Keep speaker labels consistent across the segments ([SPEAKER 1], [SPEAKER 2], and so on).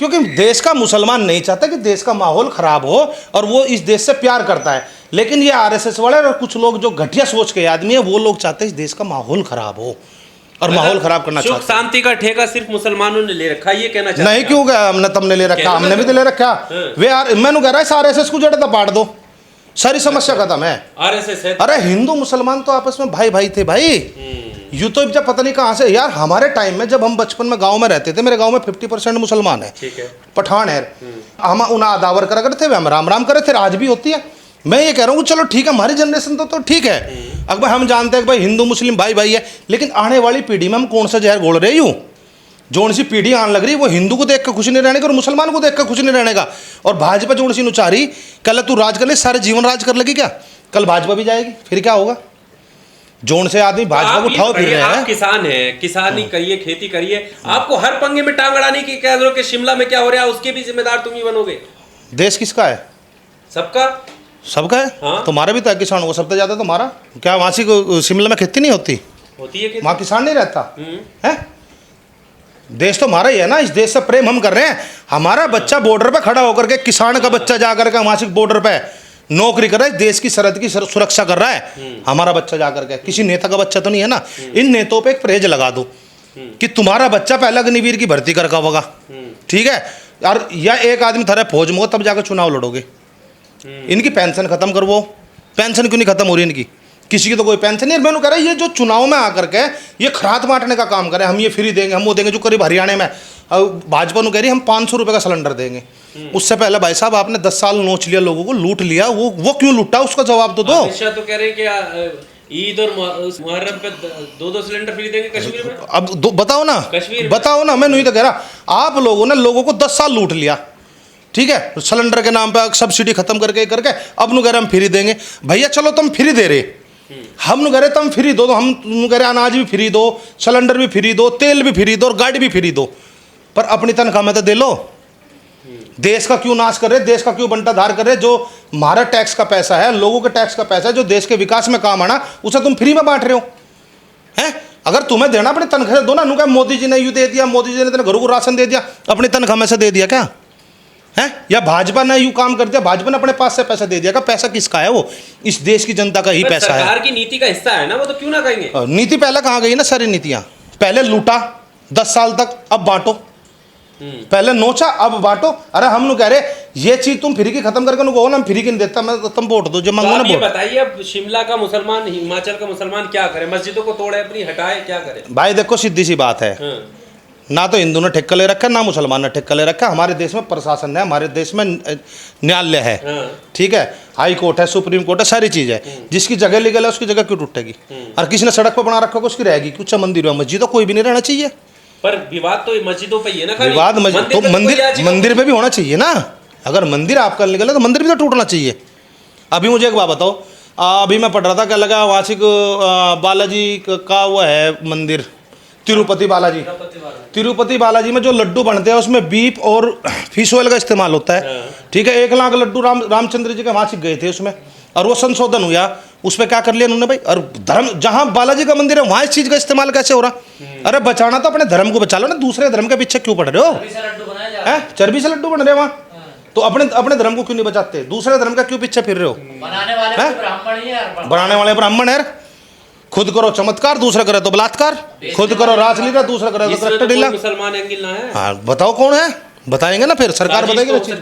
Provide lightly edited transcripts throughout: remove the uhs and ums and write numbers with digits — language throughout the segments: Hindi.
[SPEAKER 1] क्योंकि देश का मुसलमान नहीं चाहता कि देश का माहौल खराब हो, और वो इस देश से प्यार करता है। लेकिन ये आरएसएस वाले और कुछ लोग जो घटिया सोच के आदमी है, वो लोग चाहते हैं इस देश का माहौल खराब हो और माहौल खराब करना चाहते हैं।
[SPEAKER 2] सुख शांति का ठेका सिर्फ मुसलमानों ने ले रखा है, ये कहना चाहते
[SPEAKER 1] नहीं, क्यों गया हमने, तुमने ले रखा, हमने भी तो ले रखा। वे यार मैंने कह रहा है आरएसएस को जड़ पाट दो, सारी समस्या खत्म है।
[SPEAKER 2] आरएसएस है।
[SPEAKER 1] अरे हिंदू मुसलमान तो आपस में भाई भाई थे भाई। यूं तो जब पता नहीं कहाँ से यार, हमारे टाइम में जब हम बचपन में गांव में रहते थे, मेरे गांव में 50% मुसलमान है,
[SPEAKER 2] ठीक है,
[SPEAKER 1] पठान है। हम उन्हें अदावर करा करते थे, हम राम राम करे थे, आज भी होती है। मैं ये कह रहा हूँ चलो ठीक है, हमारी जनरेशन तो ठीक है, अगर हम जानते हैं कि भाई हिंदू मुस्लिम भाई भाई है, लेकिन आने वाली पीढ़ी में हम कौन सा जहर घोल रहे यूँ? जोन सी पीढ़ी आने लग रही वो हिंदू को देख कर खुश नहीं रहने का और मुसलमान को देख कर खुश नहीं रहने का। और भाजपा जोन सी नुचारी, कल तू राज कर ले, सारे जीवन राज कर लगी क्या? कल भाजपा भी जाएगी, फिर क्या होगा? जोन से आदमी भाजपा को उठाओ फिर रहे हैं।
[SPEAKER 2] आप किसान हैं, किसानी करिए, खेती करिए, आपको हर पंगे में टांग अड़ाने की कह दो कि शिमला में क्या हो रहा है उसके भी जिम्मेदार तुम ही बनोगे।
[SPEAKER 1] देश किसका है?
[SPEAKER 2] सबका,
[SPEAKER 1] सबका है।
[SPEAKER 2] हाँ? तुम्हारा
[SPEAKER 1] भी तो है, किसानों को सबसे ज्यादा तुम्हारा। क्या वहाँ से शिमला में खेती नहीं होती?
[SPEAKER 2] होती है,
[SPEAKER 1] वहाँ किसान नहीं रहता है? देश तो हमारा ही है ना, इस देश से प्रेम हम कर रहे हैं। हमारा बच्चा बॉर्डर पे खड़ा होकर के, किसान का बच्चा जा करके वहाँ से बॉर्डर पे नौकरी कर रहा है, देश की सरहद की सुरक्षा कर रहा है। हमारा बच्चा जा करके, किसी नेता का बच्चा तो नहीं है ना। इन नेताओं पे एक परहेज लगा दो कि तुम्हारा बच्चा पहले अग्निवीर की भर्ती कर होगा, ठीक है, और या एक आदमी थारे फौज में हो तब जाकर चुनाव लड़ोगे। इनकी पेंशन खत्म कर, वो पेंशन क्यों नहीं खत्म हो रही इनकी? किसी की तो कोई पेंशन नहीं। मैंने कह रहा है ये जो चुनाव में आकर के ये खरात बांटने का काम करे, हम ये फ्री देंगे, हम वो देंगे, जो करीब हरियाणा में भाजपा ने कह रही हम 500 रुपये का सिलेंडर देंगे। उससे पहले भाई साहब आपने 10 साल नोच लिया, लोगों को लूट लिया, वो क्यों लूटा उसका जवाब तो दो।
[SPEAKER 2] तो कह रहे कि ईद और मुहर्रम पे 2-2 सिलेंडर फ्री देंगे कश्मीर में।
[SPEAKER 1] अब बताओ ना,
[SPEAKER 2] कश्मीर
[SPEAKER 1] बताओ ना। मैं नहीं तो कह रहा, आप लोगों ने लोगों को 10 साल लूट लिया, ठीक है, सिलेंडर के नाम पे सब्सिडी खत्म करके अब नु कह रहे हम फ्री देंगे। भैया चलो तुम फ्री दे रहे, हम नु कह रहे तुम फ्री दो, तो हम कह रहे अनाज भी फ्री दो, सिलेंडर भी फ्री दो, तेल भी फ्री दो और गाड़ी भी फ्री दो, पर अपनी तनख्वाह में तो दे लो। देश का क्यों नाश कर रहे, देश का क्यों बंटाधार कर रहे? जो हमारा टैक्स का पैसा है, लोगों के टैक्स का पैसा है, जो देश के विकास में काम आना, उसे तुम फ्री में बांट रहे हो हैं? अगर तुम्हें देना अपनी तनख्वाह दो ना। नु क्या मोदी जी ने यूँ दे दिया, मोदी जी ने तेरे घरों को राशन दे दिया, अपनी तनख्वाह में से दे दिया क्या है? या भाजपा ने यूं काम कर दिया, भाजपा ने अपने पास से पैसा दे दिया का? पैसा किसका है? वो इस देश की जनता का ही पैसा है,
[SPEAKER 2] सरकार की नीति का हिस्सा है ना, वो तो क्यों ना कहेंगे।
[SPEAKER 1] नीति पहले कहाँ गई ना, सारी नीतियां पहले लूटा 10 साल तक, अब बांटो। पहले नोचा अब बांटो। अरे हम लोग कह रहे ये चीज तुम फ्री की खत्म करके उनको हम फ्री की नहीं देता, मैं तुम वोट दो जो मांगो ना वोट।
[SPEAKER 2] बताइए अब शिमला का मुसलमान, हिमाचल का मुसलमान क्या करे? मस्जिदों को तोड़े, अपनी हटाए, क्या करे?
[SPEAKER 1] भाई देखो सीधी सी बात है, ना तो हिंदू ने ठेका ले रखा है, ना मुसलमान ने ठेका ले रखा है। हमारे देश में प्रशासन है, हमारे देश में न्यायालय है, ठीक है, हाई कोर्ट है, सुप्रीम कोर्ट है, सारी चीज है। जिसकी जगह लीगल है उसकी जगह क्यों टूटेगी? और किसी ने सड़क पर बना रखा उसकी रहेगी कुछ? मंदिर में मस्जिद कोई भी नहीं रहना चाहिए।
[SPEAKER 2] पर विवाद तो मस्जिदों पे ही है ना,
[SPEAKER 1] विवाद तो मंदिर में भी होना चाहिए ना। अगर मंदिर आपका लीगल है तो मंदिर भी तो टूटना चाहिए। अभी मुझे एक बात बताओ, अभी मैं पढ़ रहा था, क्या लगा वार्षिक बालाजी का वो है मंदिर, तिरुपति बालाजी। तिरुपति बालाजी में जो लड्डू बनते हैं उसमें बीफ और फिश ऑयल का इस्तेमाल होता है, ठीक है। 1 लाख लड्डू रामचंद्र जी के वहाँ से गए थे उसमें, और वो संशोधन हुआ, उस पर क्या कर लिया उन्होंने भाई? और धर्म जहाँ बालाजी का मंदिर है वहाँ इस चीज़ का इस्तेमाल कैसे हो रहा? अरे बचाना तो अपने धर्म को बचा लो ना, दूसरे धर्म के पीछे क्यों पड़ रहे हो? चर्बी से लड्डू बन रहे वहाँ, तो अपने धर्म को क्यों नहीं बचाते? दूसरे धर्म का क्यों पीछे फिर रहे हो? बनाने वाले ब्राह्मण है। खुद करो चमत्कार, दूसरा करे तो बलात्कार, खुद करो रासलीला, दूसरा करे तो करप्ट ढीला।
[SPEAKER 2] मुसलमान एंगल ना है।
[SPEAKER 1] हाँ बताओ कौन है, बताएंगे ना, फिर सरकार बताएगी ना चीज।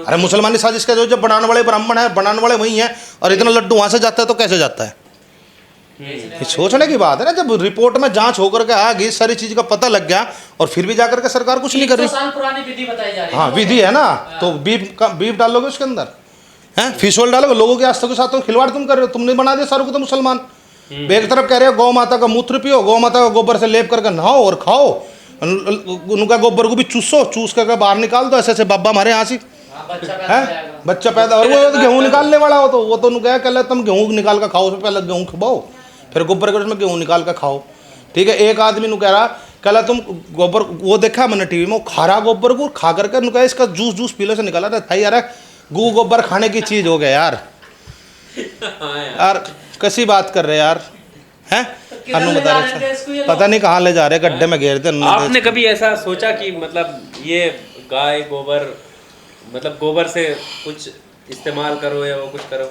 [SPEAKER 1] अरे मुसलमानी साजिश का जो बनाने वाले ब्राह्मण है, बनाने वाले वही है, और इतना लड्डू वहां से जाता है तो कैसे जाता है? ये सोचने की बात है ना। जब रिपोर्ट में जांच होकर के आ गई, सारी चीज का पता लग गया, और फिर भी जाकर के सरकार कुछ नहीं कर रही।
[SPEAKER 3] पुरानी विधि बताई जा रही है।
[SPEAKER 1] हाँ विधि है ना, तो बीफ डालोगे उसके अंदर, है फिश ऑयल डालोगे, लोगों के आस्था के साथ तो खिलवाड़ तुम कर रहे हो। तुमने बना दिया सारों को तो मुसलमान। एक तरफ कह रहे हो गौ माता का मूत्र पियो, गौ माता का गोबर से लेप करके नहाओ और खाओ, उनका गोबर को भी चूस करके बाहर निकाल दो। ऐसे बाबा हमारे यहाँ से है बच्चा पैदा, और वो गेहूँ निकालने वाला हो तो वो तो क्या कह तुम गेहूँ निकाल कर खाओ, पहले गेहूँ खिलाओ, फिर गोबर के उसमें गेहूँ निकाल कर खाओ, ठीक है। एक आदमी नु कह रहा कल तुम गोबर, वो देखा मैंने टीवी में, खारा गोबर को खा करके नु कहा इसका जूस पीले से निकाला था यार, गू गोबर खाने की चीज हो गया यार। यार कैसी बात कर रहे यार, हैं? अनु बता रहे पता नहीं कहाँ ले जा रहे, गड्ढे में घेर दे।
[SPEAKER 2] आपने कभी ऐसा सोचा कि मतलब ये गाय गोबर, मतलब गोबर से कुछ इस्तेमाल करो या वो कुछ करो।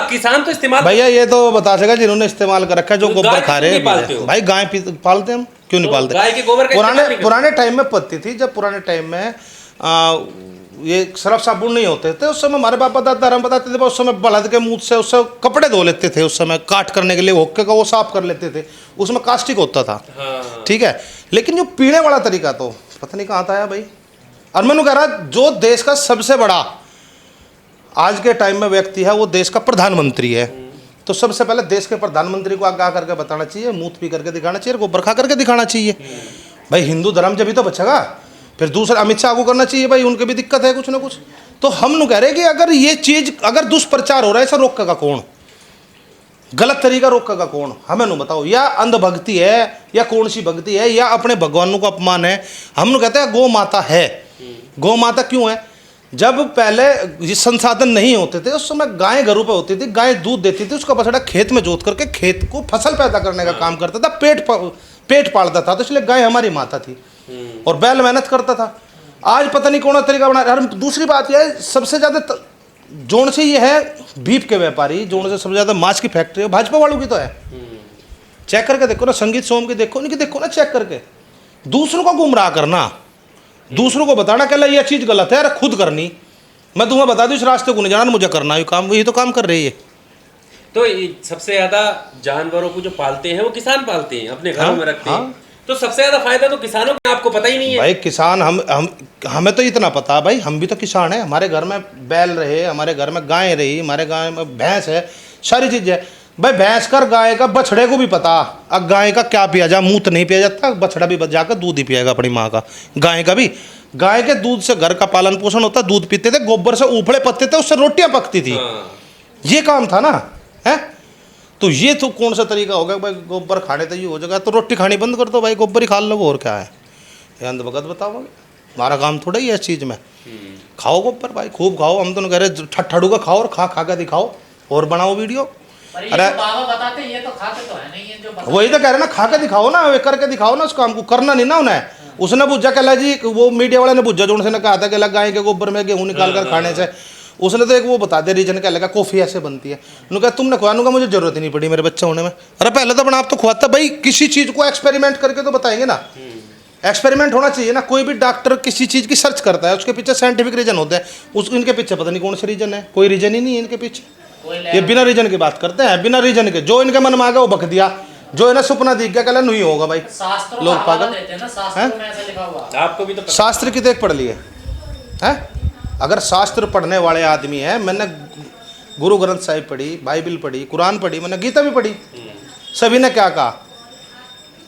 [SPEAKER 2] किसान तो इस्तेमाल,
[SPEAKER 1] भैया ये तो बता सका जिन्होंने इस्तेमाल कर रखा है, जो गोबर खा रहे
[SPEAKER 2] हैं।
[SPEAKER 1] भाई गाय पालते हम क्यों नहीं पालते?
[SPEAKER 2] गाय के गोबर का
[SPEAKER 1] पुराने टाइम में पत्ती थी, जब पुराने टाइम में ये सरफ साबुन नहीं होते थे उस समय, हमारे बाप दादा हम बताते थे, उस समय बलद के मुंह से उससे कपड़े धो लेते थे, उस समय काट करने के लिए होके का वो साफ कर लेते थे, उसमें कास्टिक होता था।
[SPEAKER 2] हाँ।
[SPEAKER 1] ठीक है, लेकिन जो पीने वाला तरीका तो पता नहीं कहाँ था भाई। और मैंने कह रहा जो देश का सबसे बड़ा आज के टाइम में व्यक्ति है वो देश का प्रधानमंत्री है, तो सबसे पहले देश के प्रधानमंत्री को आगाह करके बताना चाहिए, मूत पी करके दिखाना चाहिए, गोबर खा करके दिखाना चाहिए। भाई हिंदू धर्म जब भी तो बचेगा, फिर दूसरा अमित शाह को करना चाहिए, भाई उनके भी दिक्कत है कुछ ना कुछ। तो हम कह रहे हैं कि अगर ये चीज़ अगर दुष्प्रचार हो रहा है, ऐसा रोकेगा कौन? गलत तरीका रोकेगा कौन? हमें नु बताओ। या अंधभक्ति है या कौन सी भक्ति है या अपने भगवानों का अपमान है? हम कहते हैं गौ माता है। गौ माता क्यों है? जब पहले ये संसाधन नहीं होते थे उस समय गाय घरों पे होती थी, गाय दूध देती थी, उसका बछड़ा खेत में जोत करके खेत को फसल पैदा करने का काम करता था, पेट पालता था, तो इसलिए गाय हमारी माता थी और बैल मेहनत करता था। आज पता नहीं कौन तरीका बना। और दूसरी बात यह है, सबसे ज़्यादा जोन से ये है बीफ के व्यापारी, जोन से सबसे ज़्यादा मांस की फैक्ट्री है भाजपा वालों की तो है। चेक करके देखो ना, संगीत सोम की देखो, इनकी देखो ना चेक करके। दूसरों को गुमराह करना, दूसरों को बताना कि ये चीज़ गलत है, अरे खुद करनी। मैं तुम्हें बता दूं इस रास्ते को नहीं जाना, मुझे करना ये काम, यही तो काम कर रही है।
[SPEAKER 2] तो सबसे ज़्यादा जानवरों को जो पालते हैं वो किसान पालते हैं, अपने घरों में रखते हैं। तो सबसे ज़्यादा फायदा तो किसानों को, आपको पता ही नहीं है।
[SPEAKER 1] भाई किसान हमें तो इतना पता है भाई, हम भी तो किसान हैं। हमारे घर में बैल रहे, हमारे घर में गाय रही, हमारे गाय में भैंस है, सारी चीज़ है भाई। भैंस कर गाय का बछड़े को भी पता, अब गाय का क्या पिया जा, मूत नहीं पिया जाता, बछड़ा भी जाकर दूध ही पिएगा अपनी माँ का। गाय का भी, गाय के दूध से घर का पालन पोषण होता, दूध पीते थे, गोबर से ऊपड़े पत्ते थे, उससे रोटियां पकती थी। ये काम था ना, है? तो ये तो कौन सा तरीका होगा भाई? गोबर खाने तो ये हो जाएगा, तो रोटी खानी बंद कर दो भाई, गोबर ही खा लो, और क्या है? ये अंधभगत बताओगे? हमारा काम थोड़ा ही है इस चीज़ में। खाओ गोबर भाई, खूब खाओ। हम तो कह रहे ठट्ठड़ू का खाओ और खा के दिखाओ और बनाओ वीडियो।
[SPEAKER 3] अरे बाबा बताते हैं, ये तो खाते तो है नहीं है, जो
[SPEAKER 1] वही तो कह रहे ना, खा के दिखाओ ना, करके दिखाओ ना उस काम को। करना नहीं ना उन्हें। उसने बुझा कहला जी, वो मीडिया वाले ने बुझा जो उनसे कहा था कि गाय के गोबर में गेहूँ निकाल कर खाने से, उसने तो एक वो बता दिया रीजन क्या लगा, कॉफ़ी ऐसे बनती है। उन्होंने कहा तुमने खुआ, मुझे जरूरत ही नहीं पड़ी मेरे बच्चा होने में। अरे पहले तो बना, आप तो खुआता भाई, किसी चीज़ को एक्सपेरिमेंट करके तो बताएंगे ना। एक्सपेरिमेंट होना चाहिए ना। कोई भी डॉक्टर किसी चीज़ की सर्च करता है, उसके पीछे साइंटिफिक रीजन होता है, इनके पीछे पता नहीं कौन सा रीजन है, कोई रीजन ही नहीं है इनके पीछे। ये बिना रीजन की बात करते हैं, बिना रीजन के, जो इनके मन में आ गया वो बक दिया, जो इन्हें सपना दिख गया कहला नहीं होगा भाई। लोग पागल हैं।
[SPEAKER 2] आपको भी तो
[SPEAKER 1] शास्त्र की देख पढ़ लिए हैं? अगर शास्त्र पढ़ने वाले आदमी है, मैंने गुरु ग्रंथ साहिब पढ़ी, बाइबल पढ़ी, कुरान पढ़ी, मैंने गीता भी पढ़ी, सभी ने क्या कहा?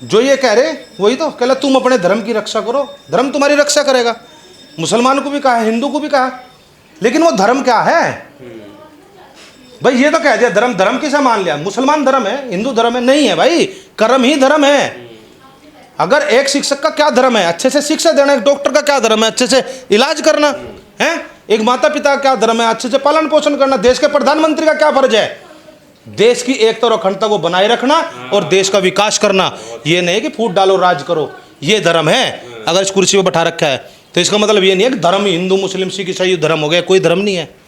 [SPEAKER 1] जो ये कह रहे वही तो कहला, तुम अपने धर्म की रक्षा करो, धर्म तुम्हारी रक्षा करेगा। मुसलमान को भी कहा, हिंदू को भी कहा, लेकिन वो धर्म क्या है भाई? ये तो कह दिया धर्म, धर्म किसे मान लिया? मुसलमान धर्म है, हिंदू धर्म है? नहीं है भाई, कर्म ही धर्म है। अगर एक शिक्षक का क्या धर्म है? अच्छे से शिक्षा देना। एक डॉक्टर का क्या धर्म है? अच्छे से इलाज करना है। एक माता पिता का क्या धर्म है? अच्छे से पालन पोषण करना। देश के प्रधानमंत्री का क्या फर्ज है? देश की एकता और अखंडता को बनाए रखना और देश का विकास करना। ये नहीं कि फूट डालो राज करो, ये धर्म है। अगर इस कुर्सी पर बैठा रखा है तो इसका मतलब ये नहीं है कि धर्म हिंदू मुस्लिम सिख ईसाई धर्म हो गया, कोई धर्म नहीं है।